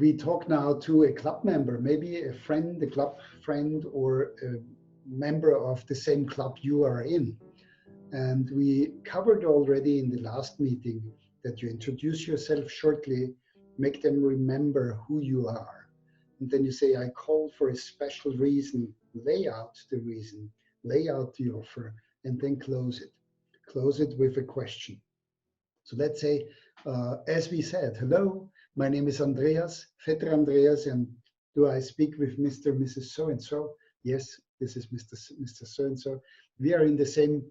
we talk now to a club member, maybe a friend, a club friend, or a member of the same club you are in. And we covered already in the last meeting that you introduce yourself shortly, make them remember who you are. And then you say, I call for a special reason, lay out the reason, lay out the offer, and then close it. Close it with a question. So let's say, as we said, hello, my name is Andreas, vetr Andreas, and do I speak with Mr. and Mrs. So-and-so? Yes, this is Mr. So-and-so. We are in the same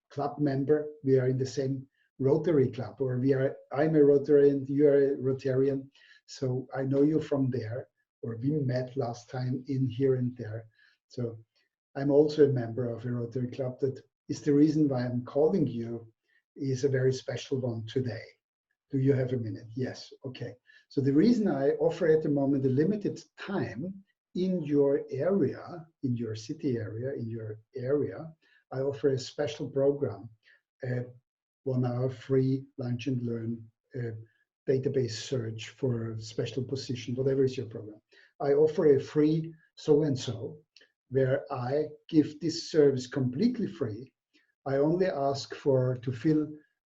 club member. We are in the same Rotary Club, or I'm a Rotarian, you are a Rotarian. So I know you from there, or we met last time in here and there. So I'm also a member of a Rotary Club. That is the reason why I'm calling you, is a very special one today. Do you have a minute? Yes, okay. So the reason I offer at the moment a limited time in your area, in your city area, in your area, I offer a special program, a 1 hour free lunch and learn, database search for a special position, whatever is your program. I offer a free so-and-so where I give this service completely free. I only ask to fill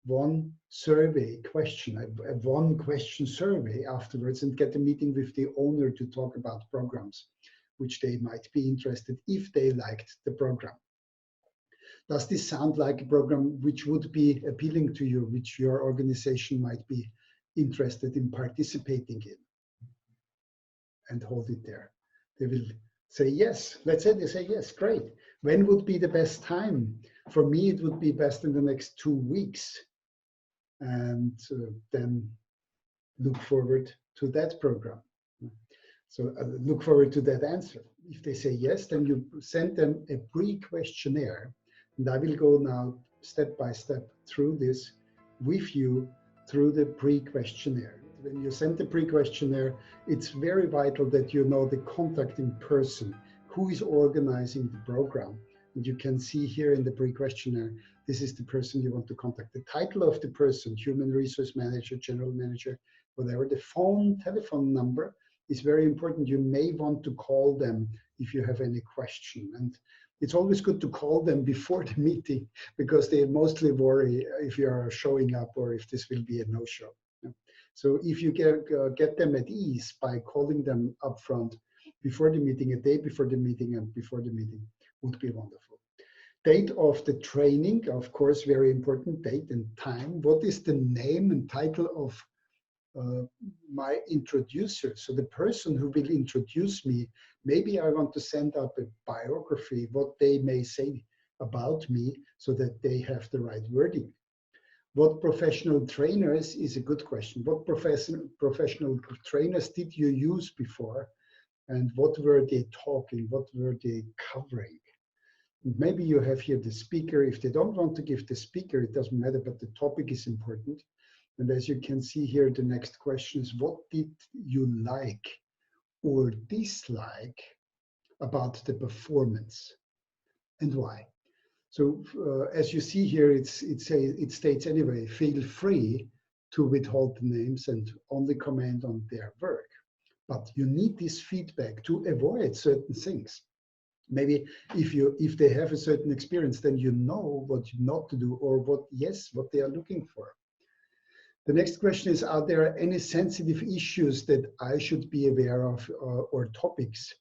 one survey question, a one question survey afterwards, and get a meeting with the owner to talk about programs, which they might be interested if they liked the program. Does this sound like a program which would be appealing to you, which your organization might be interested in participating in? And hold it there. They will say yes. Let's say they say yes, great. When would be the best time? For me, it would be best in the next 2 weeks. And then look forward to that program. So look forward to that answer. If they say yes, then you send them a pre-questionnaire. And I will go now step by step through this with you through the pre-questionnaire. When you send the pre-questionnaire, it's very vital that you know the contacting person, who is organizing the program. And you can see here in the pre-questionnaire, this is the person you want to contact. The title of the person, human resource manager, general manager, whatever. The telephone number is very important. You may want to call them if you have any question. And it's always good to call them before the meeting, because they mostly worry if you are showing up or if this will be a no-show. So if you get them at ease by calling them upfront before the meeting, a day before the meeting and before the meeting, would be wonderful. Date of the training, of course, very important, date and time. What is the name and title of my introducer? So the person who will introduce me, maybe I want to send up a biography, what they may say about me, so that they have the right wording. What professional trainers is a good question. What professional trainers did you use before? And what were they talking? What were they covering? And maybe you have here the speaker. If they don't want to give the speaker, it doesn't matter, but the topic is important. And as you can see here, the next question is, what did you like or dislike about the performance, and why? So as you see here, it states anyway, feel free to withhold the names and only comment on their work. But you need this feedback to avoid certain things. Maybe if they have a certain experience, then you know what not to do, or what they are looking for. The next question is, are there any sensitive issues that I should be aware of, or topics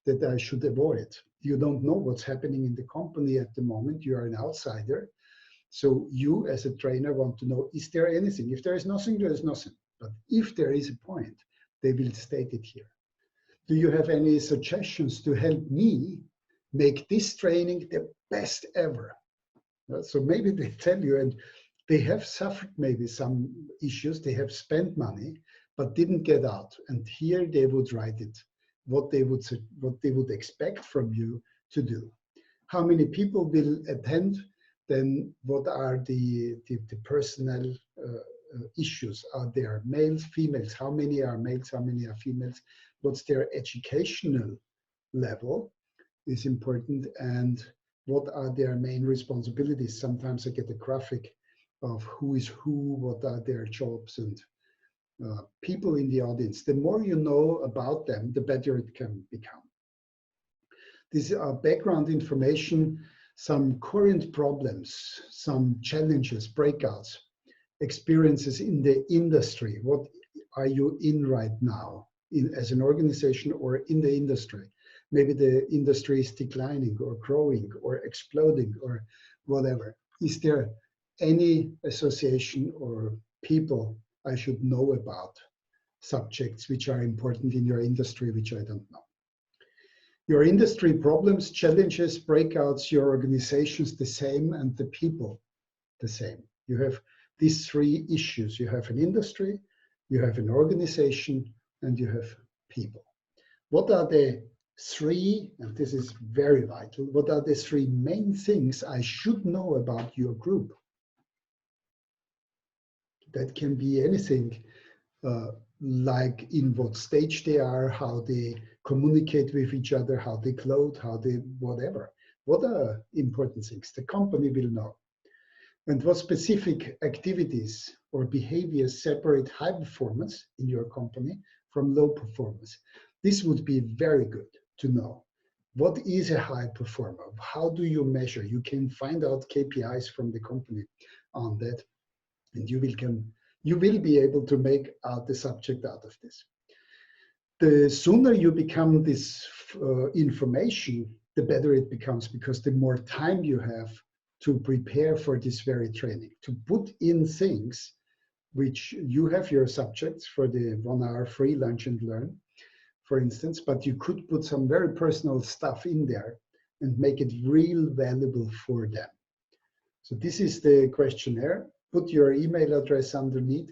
that I should avoid? You don't know what's happening in the company at the moment. You are an outsider. So you as a trainer want to know, is there anything? If there is nothing, there is nothing. But if there is a point, they will state it here. Do you have any suggestions to help me make this training the best ever? So maybe they tell you, and they have suffered maybe some issues. They have spent money, but didn't get out. And here they would write it, what they would expect from you to do. How many people will attend? Then what are the personnel issues? Are there males, females? How many are males? How many are females? What's their educational level is important. And what are their main responsibilities? Sometimes I get a graphic of who is who, what are their jobs, and people in the audience, the more you know about them, the better it can become. This is background information, some current problems, some challenges, breakouts, experiences in the industry. What are you in right now as an organization or in the industry? Maybe the industry is declining or growing or exploding or whatever. Is there any association or people I should know about, subjects which are important in your industry, which I don't know? Your industry problems, challenges, breakouts, your organizations the same, and the people the same. You have these three issues. You have an industry, you have an organization, and you have people. What are the three, and this is very vital, what are the three main things I should know about your group? That can be anything, like in what stage they are, how they communicate with each other, how they clothe, how they whatever. What are important things? The company will know. And what specific activities or behaviors separate high performance in your company from low performance? This would be very good to know. What is a high performer? How do you measure? You can find out KPIs from the company on that, and you will be able to make out the subject out of this. The sooner you become this information, the better it becomes, because the more time you have to prepare for this very training, to put in things which you have your subjects for the 1 hour free lunch and learn, for instance, but you could put some very personal stuff in there and make it real valuable for them. So this is the questionnaire. Put your email address underneath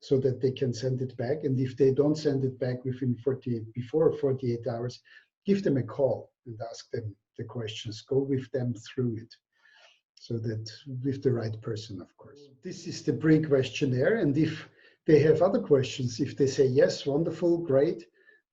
so that they can send it back. And if they don't send it back before 48 hours, give them a call and ask them the questions. Go with them through it, so that with the right person, of course. This is the pre-questionnaire. And if they have other questions, if they say, yes, wonderful, great,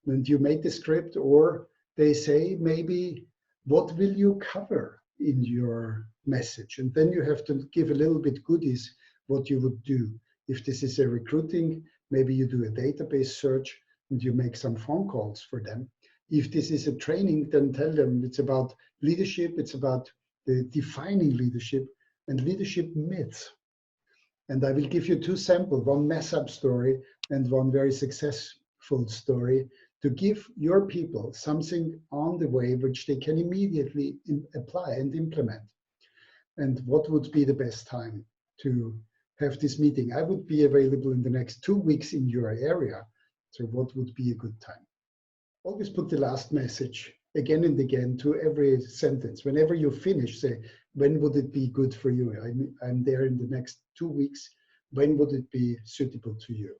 and you made the script, or they say, maybe, what will you cover in your message? And then you have to give a little bit goodies what you would do. If this is a recruiting, maybe you do a database search and you make some phone calls for them. If this is a training, then tell them it's about leadership, it's about the defining leadership and leadership myths. And I will give you two samples, one mess up story and one very successful story, to give your people something on the way which they can immediately apply and implement. And what would be the best time to have this meeting? I would be available in the next 2 weeks in your area. So what would be a good time? Always put the last message again and again to every sentence. Whenever you finish, say, when would it be good for you? I'm there in the next 2 weeks. When would it be suitable to you?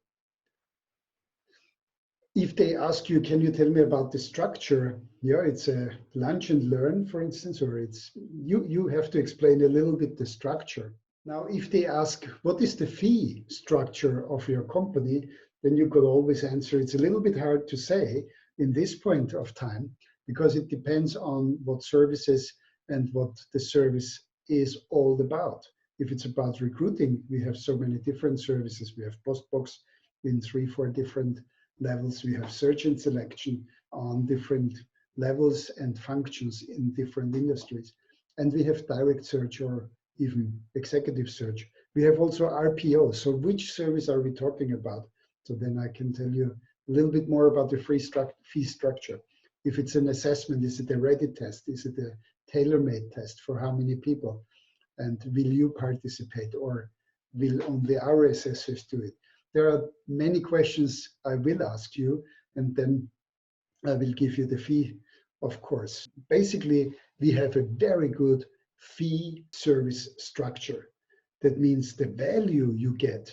If they ask you, can you tell me about the structure? Yeah, it's a lunch and learn, for instance, or it's you have to explain a little bit the structure. Now, if they ask, what is the fee structure of your company? Then you could always answer, it's a little bit hard to say in this point of time, because it depends on what services and what the service is all about. If it's about recruiting, we have so many different services. We have postbox in 3-4 different levels. We have search and selection on different levels and functions in different industries. And we have direct search or even executive search. We have also RPO. So which service are we talking about? So then I can tell you a little bit more about the fee structure. If it's an assessment, is it a ready test? Is it a tailor-made test for how many people? And will you participate, or will only our assessors do it? There are many questions I will ask you, and then I will give you the fee, of course. Basically, we have a very good fee service structure. That means the value you get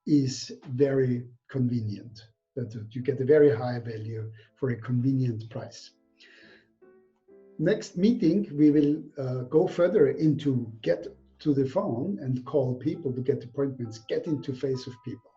is very convenient. That you get a very high value for a convenient price. Next meeting, we will go further into get to the phone and call people to get appointments, get into face of people.